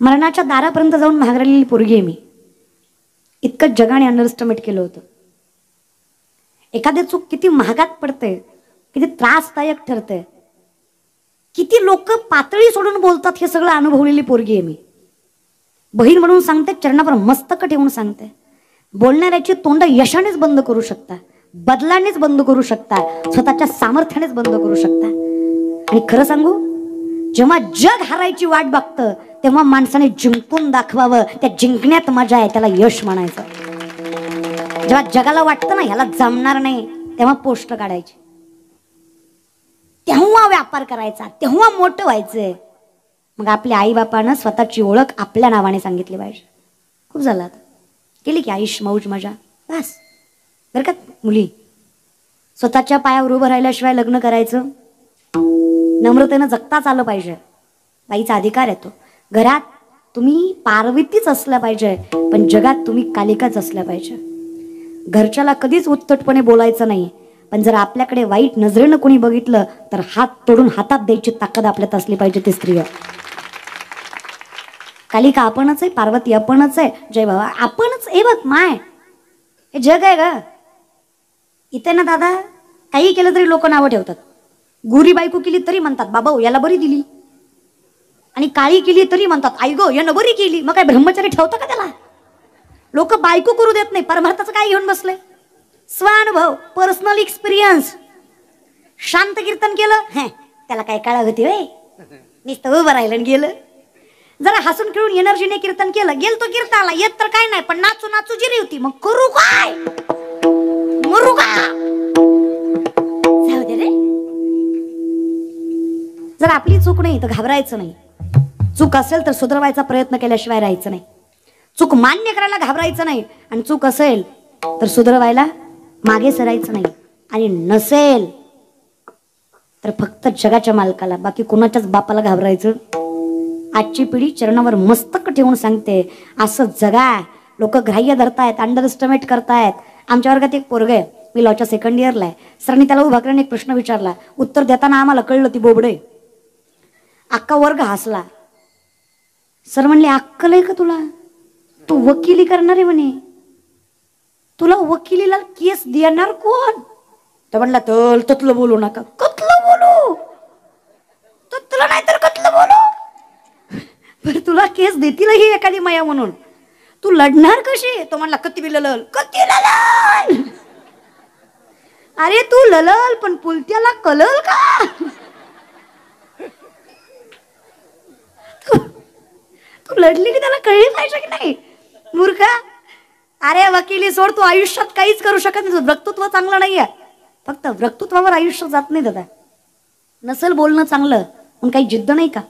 मरणाच्या दारापर्यंत जाऊन महागरलेली पोरगी आहे मी. इतकं जगाने अंडरस्टिमेट केलं होतं. एखादी चूक किती महागात पडते, किती त्रासदायक ठरते, किती लोक पातळी सोडून बोलतात, हे सगळं अनुभवलेली पोरगी आहे मी. बहीण म्हणून सांगते, चरणावर मस्तक ठेवून सांगते. बोलणाऱ्याची तोंड यशानेच बंद करू शकता, बदलानेच बंद करू शकता, स्वतःच्या सामर्थ्यानेच बंद करू शकता. आणि खरं सांगू, जेव्हा जग हारायची वाट बघतं तेव्हा माणसाने जिंकून दाखवावं. त्या जिंकण्यात मजा आहे, त्याला यश म्हणायचं. जेव्हा जगाला वाटतं ना ह्याला जमणार नाही, तेव्हा पोस्ट काढायची, तेव्हा व्यापार करायचा, तेव्हा मोठं व्हायचंय. मग आपल्या आई बापानं स्वतःची ओळख आपल्या नावाने सांगितली पाहिजे. खूप झालं आता, केली की आयुष मौज मजा बस. बरं का मुली, स्वतःच्या पायावर उभं राहिल्याशिवाय लग्न करायचं नम्रतेनं जगताच आलं पाहिजे. बाईचा अधिकार आहे तो. घरात तुम्ही पार्वतीच असल्या पाहिजे, पण जगात तुम्ही कालिकाच असल्या पाहिजे. घरच्याला कधीच उत्तटपणे बोलायचं नाही, पण जर आपल्याकडे वाईट नजरेनं कोणी बघितलं तर हात तोडून हातात द्यायची ताकद आपल्यात असली पाहिजे. ती स्त्री कालिका आपणच आहे, पार्वती आपणच आहे, जय बाबा आपणच. हे बघ माय, हे जग आहे ग. इथे ना दादा, काही केलं तरी लोक नावं ठेवतात. गोरी बायको केली तरी म्हणतात बाबा याला बरी दिली, आणि काळी केली तरी म्हणतात आई गो यानं बरी केली. मग काय ब्रह्मचारी ठेवतं का त्याला? लोक बायको करू देत नाही. परमार्थाचं काय घेऊन बसले? स्वानुभव, पर्सनल एक्सपिरियन्स. शांत कीर्तन केलं, त्याला काय काळा होती वे, नुसतं उभं राहिलं गेलं. जरा हसून खेळून एनर्जीने कीर्तन केलं, गेल तो कीर्तनाला, येत तर काय नाही, पण नाचू नाचू जिरी होती. मग करू काय, मरू का? जाऊ दे रे. जर आपली चूक नाही तर घाबरायचं नाही. चूक असेल तर सुधारवायचा प्रयत्न केल्याशिवाय राहायचं नाही. चूक मान्य करायला घाबरायचं नाही, आणि चूक असेल तर सुधारवायला मागे सरायचं नाही. आणि नसेल तर फक्त जगाच्या मालकाला, बाकी कोणाच्याच बापाला घाबरायचं. आजची पिढी चरणावर मस्तक ठेवून सांगते, असं जगा. लोक ग्राह्य धरतायत, अंडरएस्टिमेट करतायत. आमच्या वर्गात एक पोरग आहे, मी लॉच्या सेकंड इयरला आहे. सरांनी त्याला उभा करून एक प्रश्न विचारला, उत्तर देताना आम्हाला कळलं ती बोबडे. अख्खा वर्ग हसला. सर म्हणले अक्कल आहे का तुला? तू वकिली करणार आहे म्हणे, तुला वकिलीला केस देणार कोण? तर म्हणला तल ततलं बोलू नका. कतलं बोलू? ततलं नाही तर कतलं बोलू? पण तुला केस देतील ही एखादी माया म्हणून, तू लढणार कशी? तो म्हणला कती बी ललल. कती ललल? अरे तू ललल, पण पुलत्याला कलल का? तू लढली की त्याला कळली पाहिजे की नाही मूर्खा? अरे वकिली सोड, तू आयुष्यात काहीच करू शकत नाही. तुझं वक्तृत्व चांगलं नाहीये. फक्त वक्तृत्वावर आयुष्य जात नाही दादा. नसेल बोलणं चांगलं पण काही जिद्द नाही का?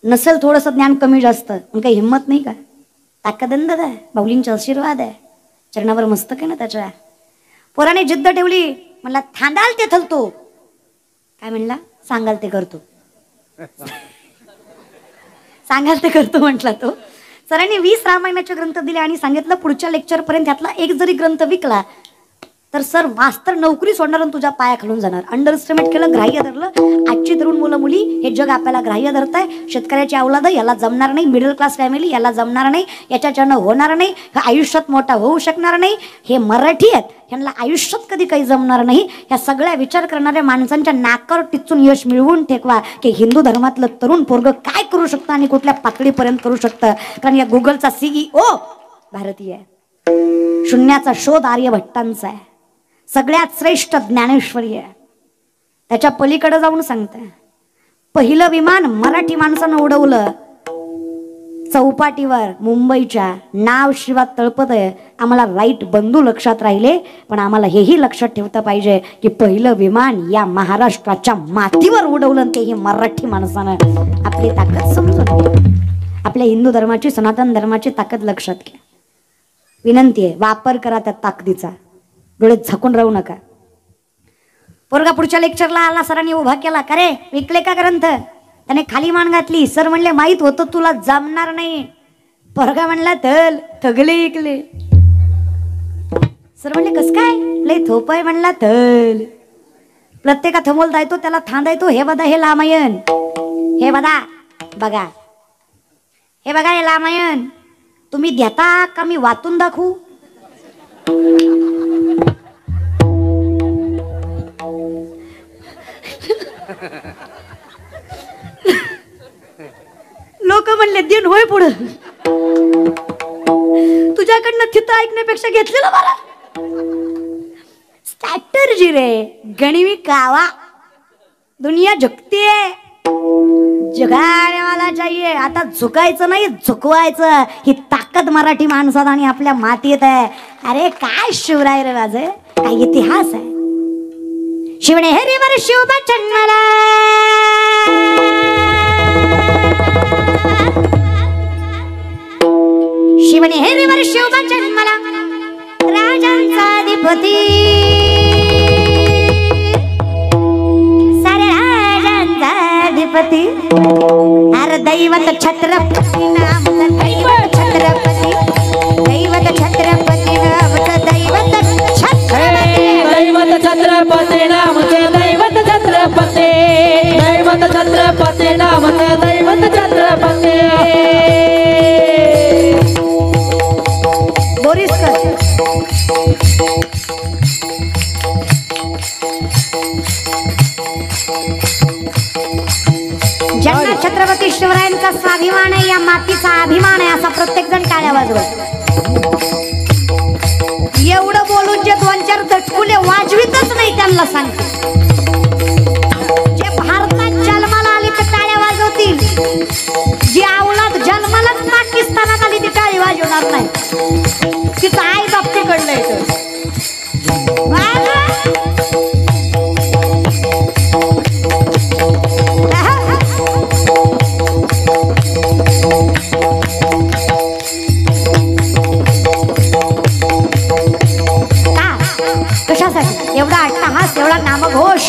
नसेल थोडंसं ज्ञान कमी जास्त पण काही हिंमत नाही का? ताकद आहे दादा, बाहुलींचा आशीर्वाद आहे, चरणावर मस्तक आहे ना त्याच्या. पोराने जिद्द ठेवली, म्हणला थांडाल ते थलतो. काय म्हणला? सांगाल ते करतो. सांगाल ते करतो म्हटला तो. सरांनी 20 रामायणाचे ग्रंथ दिले आणि सांगितलं पुढच्या लेक्चर पर्यंत ह्यातला एक जरी ग्रंथ विकला तर सर मास्तर नोकरी सोडणार आणि तुझ्या पाया खालून जाणार. अंडरएस्टिमेट केलं, ग्राह्य धरलं. आजची तरुण मुलं मुली हे जग आपल्याला ग्राह्य धरताय. शेतकऱ्याची औलाद याला जमणार नाही, मिडल क्लास फॅमिली याला जमणार नाही, याच्याच्यानं होणार नाही, आयुष्यात मोठा होऊ शकणार नाही. हे मराठी आहेत, ह्यांना आयुष्यात कधी काही जमणार नाही. या सगळ्या विचार करणाऱ्या माणसांच्या नाकावर टिचून यश मिळवून ठेवा की हिंदू धर्मातलं तरुण पोरग काय करू शकतं आणि कुठल्या पातळीपर्यंत करू शकतं. कारण या गुगलचा CEO भारतीय आहे, शून्याचा शोध आर्यभट्टांचा आहे, सगळ्यात श्रेष्ठ ज्ञानेश्वरी आहे. त्याच्या पलीकडे जाऊन सांगते, पहिलं विमान मराठी माणसानं उडवलं चौपाटीवर मुंबईच्या. नाव शिवात तळपत आहे. आम्हाला राईट बंधू लक्षात राहिले, पण आम्हाला हेही लक्षात ठेवता पाहिजे की पहिलं विमान या महाराष्ट्राच्या मातीवर उडवलं, तेही मराठी माणसानं. आपली ताकद समजून घ्या, आपल्या हिंदू धर्माची, सनातन धर्माची ताकद लक्षात घ्या. विनंती आहे, वापर करा त्या ताकदीचा, डोळे झाकून राहू नका. पोरगा पुढच्या लेक्चरला आला, सरांनी उभा केला, का रे विकले का ग्रंथ? त्याने खाली मान घातली. सर म्हणले माहित होतं तुला जमणार नाही. पोरगा म्हणला तल थगले ऐकले. सर म्हणले कस काय? लय थोपाय. म्हणला तल प्रत्येका थमोल दायतो त्याला थांदायतो. हे बदा हे लामायन, हे बदा बघा हे बघा हे रामायण तुम्ही देता का मी वाचून दाखवू? लोक म्हणले दिन होय पुढं. तुझ्याकडनं थित ऐकण्यापेक्षा घेतलेलं मला स्ट्रॅटर्जी रे. गणिमी कावा दुनिया झुकती है, जगाने मला चाहिए. आता झुकायचं नाही झुकवायचं, ही ताकद मराठी माणसात आणि आपल्या मातीत आहे. अरे काय शिवराय रे माझे, काय इतिहास आहे. शिवणे हरिवर शिवबचन मला, शिवणे हरिवर शिवबचन मला, राजांचा अधिपती, सारे राजांचा अधिपती. अरे दैवत छत्रपती नामचं, दैवत छत्रपती, दैवत छत्रपती नामचं, दैवत छत्रपती, दैवत छत्रपती नामचे, दैवत छत्रपती, दैवत छत्रपती नामचे, दैवत छत्रपती. बोरिसकर ज्यांना छत्रपती शिवरायांचा स्वाभिमान आहे, या मातीचा अभिमान आहे, असा प्रत्येक जण टाळ्या वाजवत. एवढं बोलून जे दोन चार दटकुले वाजवितच नाही त्यांना सांगते, जे भारतात जन्माला आली तर टाळ्या वाजवतील, जी औलाद जन्मालाच पाकिस्तानात आली ती टाळी वाजवणार नाही. तिचं आई बापतीकडलं येतं. कशासाठी एवढा अट्टहास, एवढा नामघोष,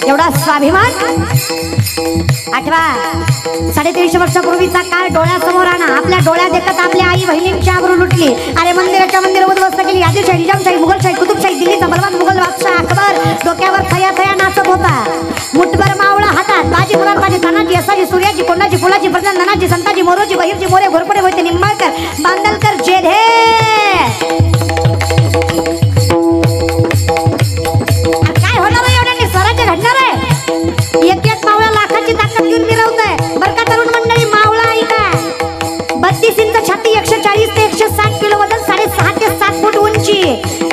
एवढा स्वाभिमान? आठवा 350 वर्षापूर्वीचा काळ डोळ्यासमोर आणा. आपल्या डोळ्यात देखत आपल्या आई बहिणींची आबरू लुटली. अरे मंदिराच्या मंदिर उद्ध्वस्त केली. आदिलशाही, निजामशाही, मुघलशाही, कुतुबशाही, दिल्लीचा बलवान मुघल बादशाह अकबर डोक्यावर थया थया नाचत होता. मुठभर मावळा हातात, बाजी मुराद, बाजी तानाजी, असाजी, सूर्याजी, कोंडाजी, फुलाजी, प्रधान, धनाजी, संताजी, मोरोजी, बहिरजी, मोरे, घोरपडे, होते निंबाळकर, बांदलकर, जेधे. काय होणार आहे एवढ्यांनी? स्वराज्य घडणार आहे. एक एक मावळा लाखाची ताकद घेऊन मिरवत आहे. बरं का तरुण मंडळी, मावळा ऐका. 32 इंच छाती, 140 ते 160 किलो वजन, 6.5 ते 7 फूट उंची,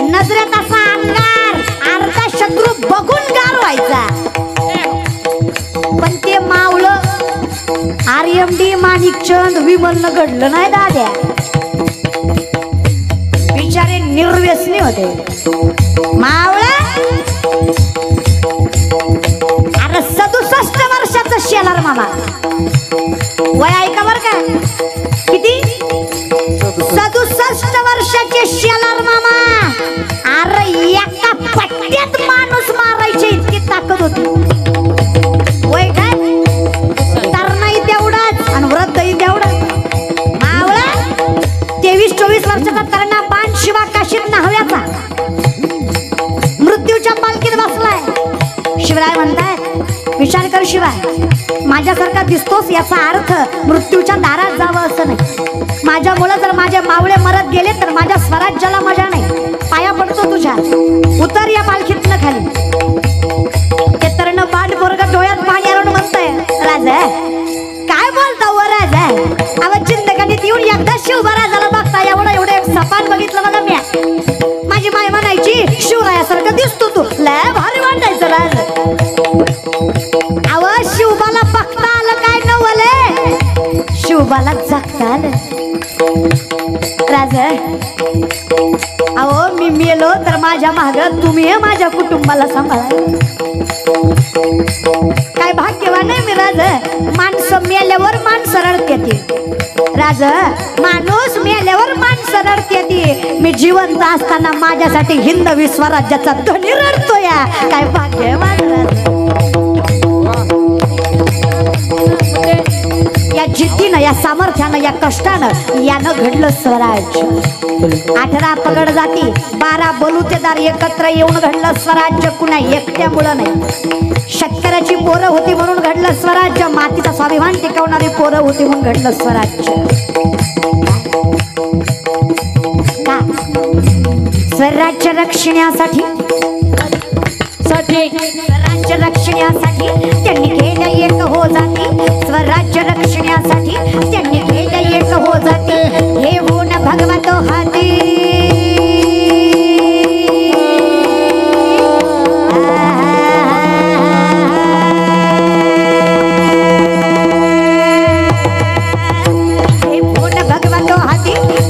नजरेत असा अंगार, अर्धा शत्रू बघून गार व्हायचा. पण ते मावळं RMD माणिकचंद विमलनं घडलं नाही दाद्या. बिचारे निर्व्यसनी होते मावळा. अरे 67 वर्षाचा शेलार मामा, वय ऐका बर का किती? 67 वर्षाचे शेलार मामा. अरे एका पट्ट्यात माणूस मारायची इतकी ताकद होती. वय काय तरणाई तेवढाच आणि वृद्धही तेवढाच. मावळा 23-24 वर्षाचा तरणा पान शिवा काशीत न्हाव्याचा मृत्यूच्या पालखीत बसलाय. शिवराय म्हणताय विचार कर शिवाय, माझ्यासारखा दिसतोस याचा अर्थ मृत्यूच्या दारात जावं असं नाही. माझ्यामुळे जर माझे मावळे मरत गेले तर माझ्या स्वराज्याला मजा नाही. पाया पडतो तुझ्या, उतर या पालखीतनं खाली. ते तरण पांड पोरग डोळ्यात पाणी आणून म्हणतंय राजा काय बोलता व राजा. अव जिंदगानीत येऊन एकदा शिवराजाला बघता एवढं एक सपान बघितलं मला म्या. माझी माय म्हणायची शिवरायासारखं दिसतो तू, लय भारी वाटायचं राज. अव शिवबाला बघता आलं काय नवले, शिवबाला जगता आलं. राजा अहो मी मेलो तर माझ्या माग तुम्ही माझ्या कुटुंबाला सांभाळा. काय भाग्यवान आहे मी राज. माणसं मेल्यावर माणसं रडते. राज माणूस मेल्यावर माणसं रडते. मी जिवंत असताना माझ्यासाठी हिंदवी स्वराज्याचा ध्वनी रडतो या. काय भाग्यवान राज. या जिद्दीनं, या सामर्थ्यानं, या कष्टानं यानं घडलं स्वराज्य. 18 पगड जाती 12 बलुतेदार एकत्र येऊन घडलं स्वराज्य. कुणा एकट्यामुळं नाही. शेतकऱ्याची पोरं होती म्हणून घडलं स्वराज्य. मातीचा स्वाभिमान टिकवणारी पोरं होती म्हणून घडलं स्वराज्य. का स्वराज्य रक्षणासाठी स्वराज्य रक्षणासाठी त्यांनी केलं एक हो जाती. स्वराज्य रक्षणासाठी त्यांनी केलं एक हो जाती. हे होऊन भगवतो हाती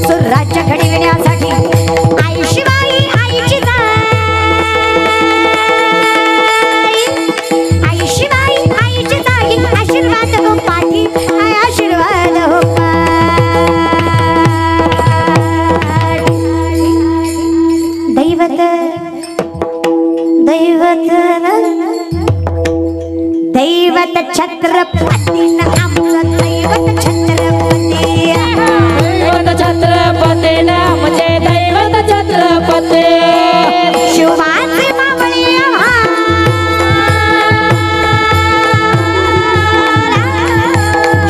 स्वराज्य घडविण्यासाठी आई शिवाई आईची आई शिवाई आईची जाई. आशीर्वाद हो पाठी आशीर्वाद हो दैवत दैवत दैवत छत्रपती आमचं दैवत छत्रपती. छत्रपती नामचे दैवत छत्रपती. शिवाचे मावळे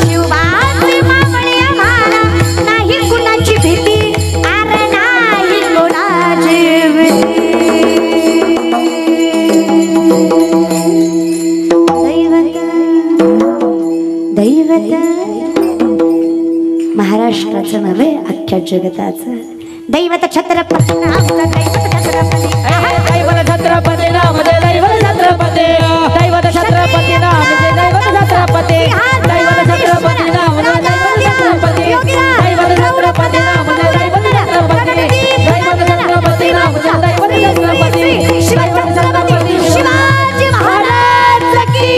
शिवाचे मावळे आम्हाला नाही कुणाची भीती. अरे नाही कुणाची भीती. दैवत दैवत महाराष्ट्राचं नव्हे अख्ख्या जगताचं दैवत छत्रपती नामचं दैवत छत्रपती. दैवत छत्रपती नामचे दैवत छत्रपती. दैवत छत्रपती नामचे दैवत छत्रपती. दैवत छत्रपती नामचे दैवत छत्रपती. दैवत छत्रपती नामचे दैवत छत्रपती. दैवत छत्रपती नामचे दैवत छत्रपती. दैवत छत्रपती शिवाजी महाराज की.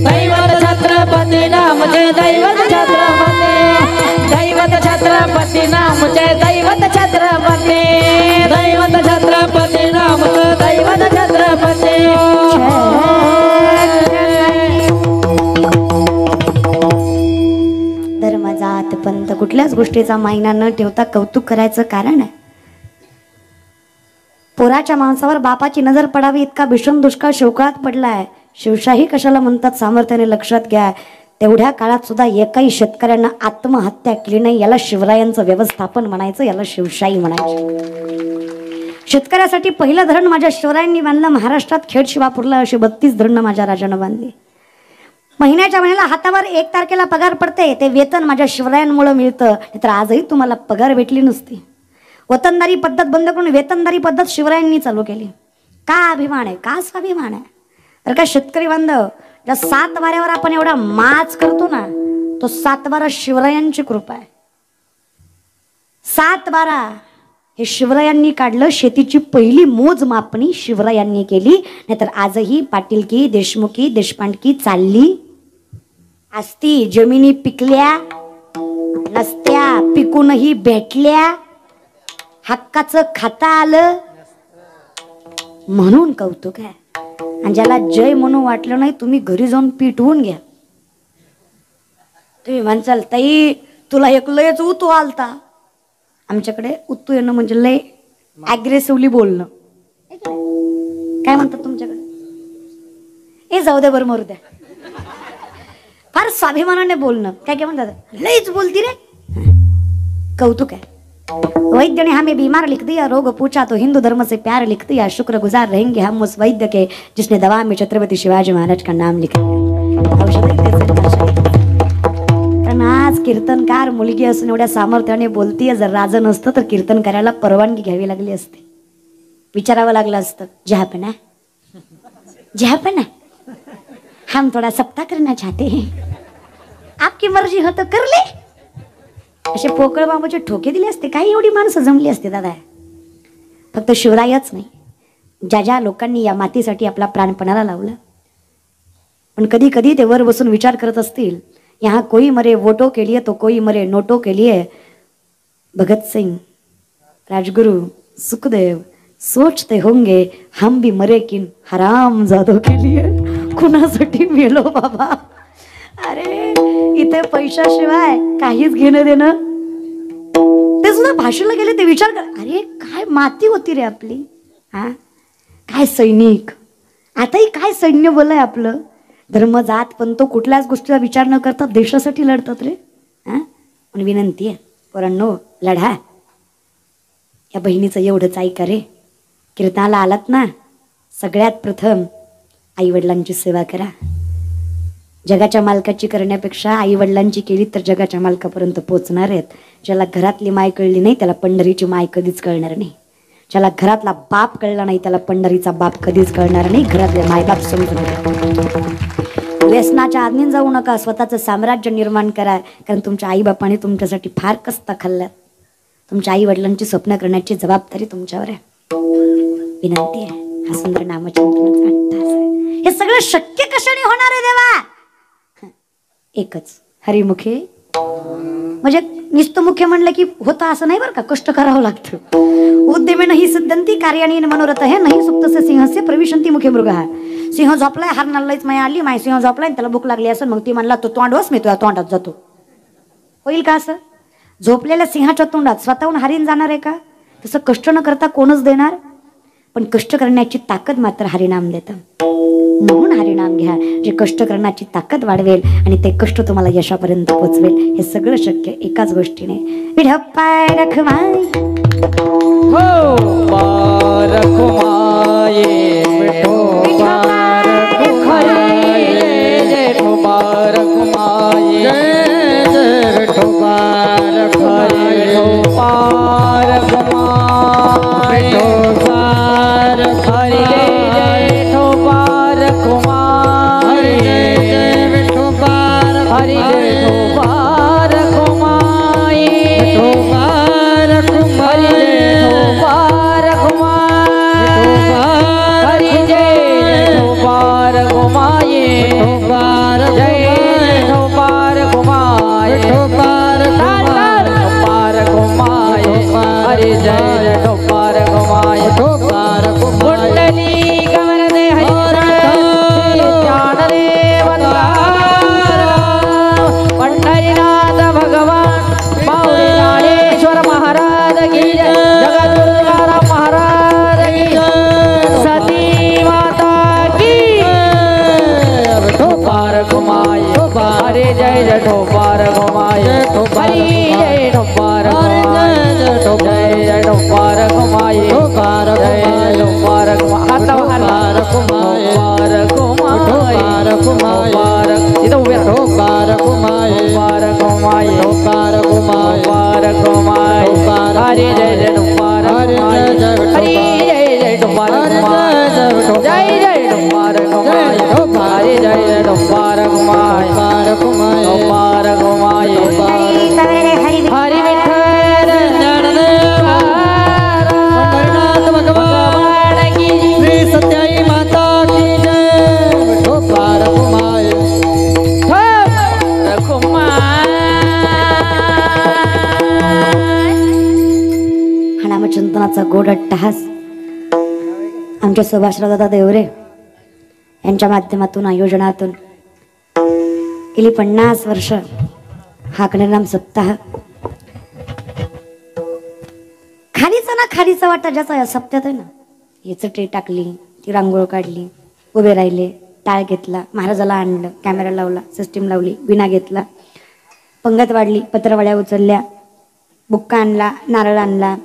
छत्रपती नामचे दैवत छत्रपती. दैवत छत्रपती नामचे दैवत छत्रपती. धर्म जात पंत कुठल्याच गोष्टीचा मायना न ठेवता कौतुक करायचं कारण आहे. पोराच्या माणसावर बापाची नजर पडावी इतका भीषण दुष्काळ शेवकाळात पडलाय. शिवशाही कशाला म्हणतात सामर्थ्याने लक्षात घ्या. तेवढ्या काळात सुद्धा एकाही शेतकऱ्यांना आत्महत्या केली नाही. याला शिवरायांचं व्यवस्थापन म्हणायचं, याला शिवशाही म्हणायचं. शेतकऱ्यासाठी पहिलं धरण माझ्या शिवरायांनी बांधलं. महाराष्ट्रात खेड शिवापूरला अशी 32 धरणं माझ्या राजानं बांधली. महिन्याच्या महिन्याला हातावर 1 तारखेला पगार पडते. ते वेतन माझ्या शिवरायांमुळे मिळतं. तर आजही तुम्हाला पगार भेटली नसती. वतनदारी पद्धत बंद करून वेतनदारी पद्धत शिवरायांनी चालू केली. का अभिमान आहे, का स्वाभिमान आहे. तर का शेतकरी बांधव, ज्या 7 वाऱ्यावर आपण एवढा माच करतो ना, तो 7 वारा शिवरायांची कृपा आहे. 7 वारा हे शिवरायांनी काढलं. शेतीची पहिली मोजमापणी शिवरायांनी केली. नाहीतर आजही पाटीलकी, देशमुखी, देशपांडकी चालली असती. जमिनी पिकल्या नसत्या, पिकूनही भेटल्या, हक्काचं खाता आलं म्हणून कौतुक आहे. आणि ज्याला जय म्हणून वाटलं नाही, तुम्ही घरी जाऊन पिटवून घ्या. तुम्ही म्हणसाल ताई तुला एक लयच उतू आलता. आमच्याकडे उतू येणं म्हणजे लय ॲग्रेसिव्हली बोलणं. काय म्हणतात तुमच्याकडे? हे जाऊ दे बरं मरू द्या. फार स्वाभिमानाने बोलणं. काय काय म्हणतात? लयच बोलती रे. कौतुक आहे. वैद्य ने हमें बीमार लिख दिया, रोग पूछा तो हिंदू धर्म से प्यार लिख दिया. शुक्रगुजार रहेंगे हम उस वैद्य के जिसने दवा में छत्रपति शिवाजी महाराज का नाम लिखा. कारण आज कीर्तनकार मुलगी असून एवढ्या सामर्थ्याने बोलतीये. जर राजा नसतं तर कीर्तन करायला परवानगी घ्यावी लागली असते. विचारावं लागलं असतं, जहापना जहापना हम थोड़ा सप्ताह करना चाहते हैं, आपकी मर्जी हो तो कर ले. असे पोकळ बांबूचे ठोके दिले असते. काही एवढी माणसं जमली असते दादा. फक्त शिवरायच नाही, ज्या ज्या लोकांनी या मातीसाठी आपला प्राणपणाला लावलं पण कधी कधी ते वर बसून विचार करत असतील, यहाँ कोई मरे वोटो के लिए तो कोई मरे नोटो के लिए. भगत सिंग, राजगुरु, सुखदेव सोचते होंगे हम भी मरे किन हराम जादो के लिए. कुणासाठी मेलो बाबा. अरे इथे पैशाशिवाय काहीच घेणं देणं. ते सुद्धा भाषेला गेले ते विचार कर, अरे काय माती होती रे आपली. हा काय सैनिक, आताही काय सैन्य बल आहे आपलं. धर्म जात पण तो कुठल्याच गोष्टीचा विचार न करता देशासाठी लढतात रे. हा पण विनंती आहे पोरांनो, लढा. या बहिणीचं एवढंच ऐका रे. कीर्तनाला आलात ना, सगळ्यात प्रथम आई वडिलांची सेवा करा. जगाच्या मालकाची करण्यापेक्षा आई वडिलांची केली तर जगाच्या मालकापर्यंत पोहोचणार आहेत. ज्याला घरातली माय कळली नाही त्याला पंढरीची माय कधीच कळणार नाही. ज्याला घरातला बाप कळला नाही त्याला पंढरीचा बाप कधीच कळणार नाही. घरातले मायबाप समजून व्यसनाच्या आज्ञेत जाऊ नका. स्वतःचं साम्राज्य निर्माण करा. कारण तुमच्या आईबापाने तुमच्यासाठी फार कष्ट खाल्ल्यात. तुमच्या आई वडिलांची स्वप्न करण्याची जबाबदारी तुमच्यावर आहे. विनंती आहे, हा सुंदर नामचिंतनाचा अट्टाहास आहे. हे सगळं शक्य कशाने होणार आहे देवा? एकच, हरिमुखे. म्हणजे नुसतं मुख्य म्हणलं की होतं असं नाही बरं का, कष्ट करावं लागतं. उद्यमेन ही सिद्धंती कार्याने मनोरथ है नाही सुप्तस्य सिंहस्य प्रविशंती मुखे मृगः. सिंह झोपलाय, हार नाललायच माय आली, माय सिंह झोपलाय, त्याला भूक लागली असेल, मग ती म्हणला तो तोंडवस, मी तुझ्या तोंडात जातो. होईल का असं? झोपलेल्या सिंहाच्या तोंडात स्वतःहून हरीण जाणार आहे का? तसं कष्ट न करता कोणच देणार? पण कष्ट करण्याची ताकद मात्र हरिनाम देतं. म्हणून हरिनाम घ्या, जे कष्ट करण्याची ताकद वाढवेल आणि ते कष्ट तुम्हाला यशापर्यंत पोहोचवेल. हे सगळं शक्य एकाच गोष्टीने. विठप्पाय रखमाई हो रखमाये चिंतनाचा गोड अट्टहास आमच्या सुभाषराव दादा देवरे यांच्या माध्यमातून आयोजनातून गेली 50 वर्ष हा गणराम सप्ताह खालीचा ना खालीचा वाटा ज्याचा या सप्त्यात आहे ना, याच ट्रे टाकली, ती रांगोळ काढली, उभे राहिले, टाळ घेतला, महाराजाला आणलं, कॅमेरा लावला, सिस्टीम लावली, विणा घेतला, पंगत वाढली, पत्रवड्या उचलल्या, बुक्का आणला, नारळ आणला,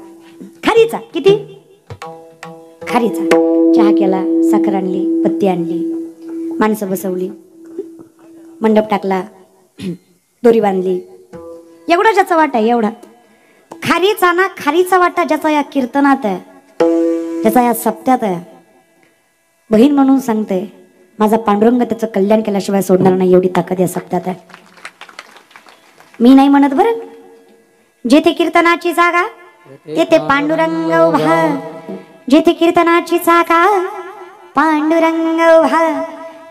खारीचा किती खारीचा चहा केला, साखर आणली, पत्ती आणली, माणसं बसवली, मंडप टाकला, दोरी बांधली, एवढा ज्याचा वाटा आहे, एवढा खारीचा ना खारीचा वाटा ज्याचा या कीर्तनात आहे, त्याचा या सप्त्यात आहे. बहीण म्हणून सांगते, माझा पांडुरंग त्याचं कल्याण केल्याशिवाय सोडणार नाही, एवढी ताकद या सप्त्यात आहे. मी नाही म्हणत बरं, जेथे कीर्तनाची जागा तेथे पांडुरंग उभा, जेथे कीर्तनाची जागा पांडुरंग उभा,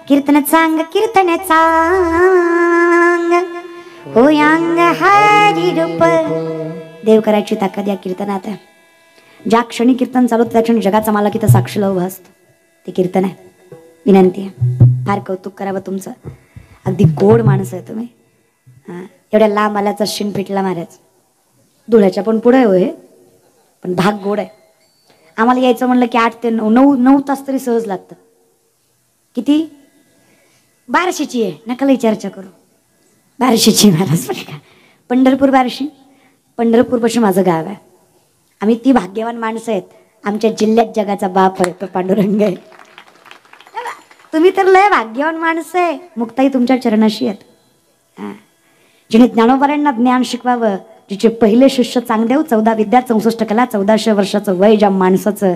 कीर्तन चांग कीर्तन चांग होयांग हरी रूप. देव करायची ताकद या कीर्तनात आहे. ज्या क्षणी कीर्तन चालू त्या क्षणी जगाचा मालक इथं साक्षीला उभा असतो. ते कीर्तन आहे. विनंती आहे, फार कौतुक करावं तुमचं. अगदी गोड माणसं आहे तुम्ही. एवढ्या लांब आल्याचा शिन फिटला महाराज. धुळ्याच्या पण पुढे होय, पण भाग गोड आहे. आम्हाला यायचं म्हणलं की 8 ते 9 तास तरी सहज लागतं. किती? 1200ची आहे, नका लई चर्चा करू. 1200ची महाराज. पंढरपूर 1200. पंढरपूरपासून माझं गाव आहे. आम्ही ती भाग्यवान माणसं आहेत. आमच्या जिल्ह्यात जगाचा बाप आहे तो पांडुरंग आहे. तुम्ही तर लय भाग्यवान माणसं आहे. मुक्ताई तुमच्या चरणाशी आहेत. जिने ज्ञानोबारांना ज्ञान शिकवावं, जिचे पहिले शिष्य चांगदेव 14 विद्या 64 कला 1400 वर्षाचं वय ज्या माणसाचं,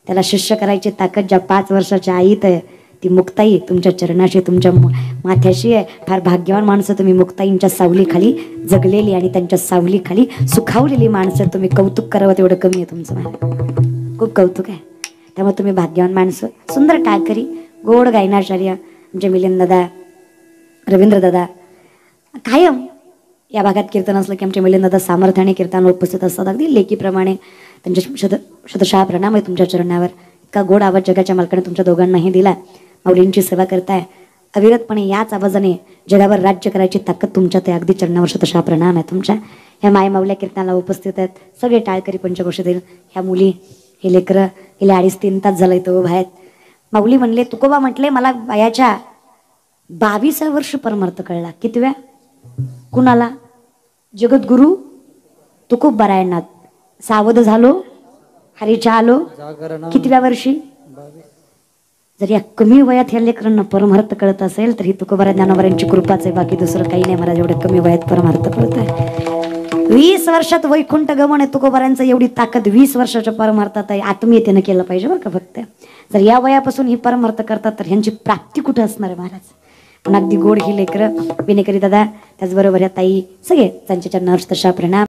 त्याला शिष्य करायची ताकद ज्या 5 वर्षाच्या आईत आहे, ती मुक्ताई तुमच्या चरणाशी तुमच्या माथ्याशी आहे. फार भाग्यवान माणसं तुम्ही. मुक्ताईंच्या सावलीखाली जगलेली आणि त्यांच्या सावलीखाली सुखावलेली माणसं. तुम्ही कौतुक करावं तेवढं कमी आहे तुमचं. मला खूप कौतुक आहे. त्यामुळे तुम्ही भाग्यवान माणसं. सुंदर टाळकरी, गोड गायनाचार्य आमचे मिलिंद दादा, रवींद्र दादा. कायम या भागात कीर्तन असलं की आमचे मिलिंद दादा सामर्थ्याने कीर्तनाला उपस्थित असतात. अगदी लेकीप्रमाणे. त्यांच्या शतशः प्रणाम आहे तुमच्या चरणावर. इतका गोड आवाज जगाच्या मालकाने तुमच्या दोघांनाही दिला. माऊलींची सेवा करताय अविरतपणे. याच आवाजाने जगावर राज्य करायची ताकद तुमच्यात आहे. अगदी चरणावर शतशः प्रणाम आहे तुमच्या. ह्या माय माऊल्या कीर्तनाला उपस्थित आहेत सगळे टाळकरी पंचक्रोशीतील. ह्या मुली, हे लेकरं, गेले 2.5-3 तास झालं इथं उभा आहेत. माऊली म्हणले, तुकोबा म्हटले, मला वयाच्या 22व्या वर्ष परमार्थ कळला. कितव्या? कुणाला? जगद्गुरु तुकोबारायणात. सावध झालो, हरीच्या आलो. कितव्या वर्षी? जर या कमी वयात ह्या लेकरांना परमार्थ कळत असेल तर ही तुकोबारा ज्ञानोबारांची कृपाच आहे. बाकी दुसरं काही नाही. मला एवढ्या कमी वयात परमार्थ कळत आहे. 20 वर्षात वैकुंठ गमन आहे तुकोबारांचं. एवढी ताकद 20 वर्षाच्या परमार्थात आहे. आत्मीयतेनं केलं पाहिजे बरं का. फक्त जर या वयापासून ही परमार्थ करतात तर ह्यांची प्राप्ती कुठं असणार आहे महाराज. पण अगदी गोड ही लेकरं. विनेकरी दादा, त्याचबरोबर ह्या ताई, सगळे त्यांच्या चरणावर शतशः प्रणाम.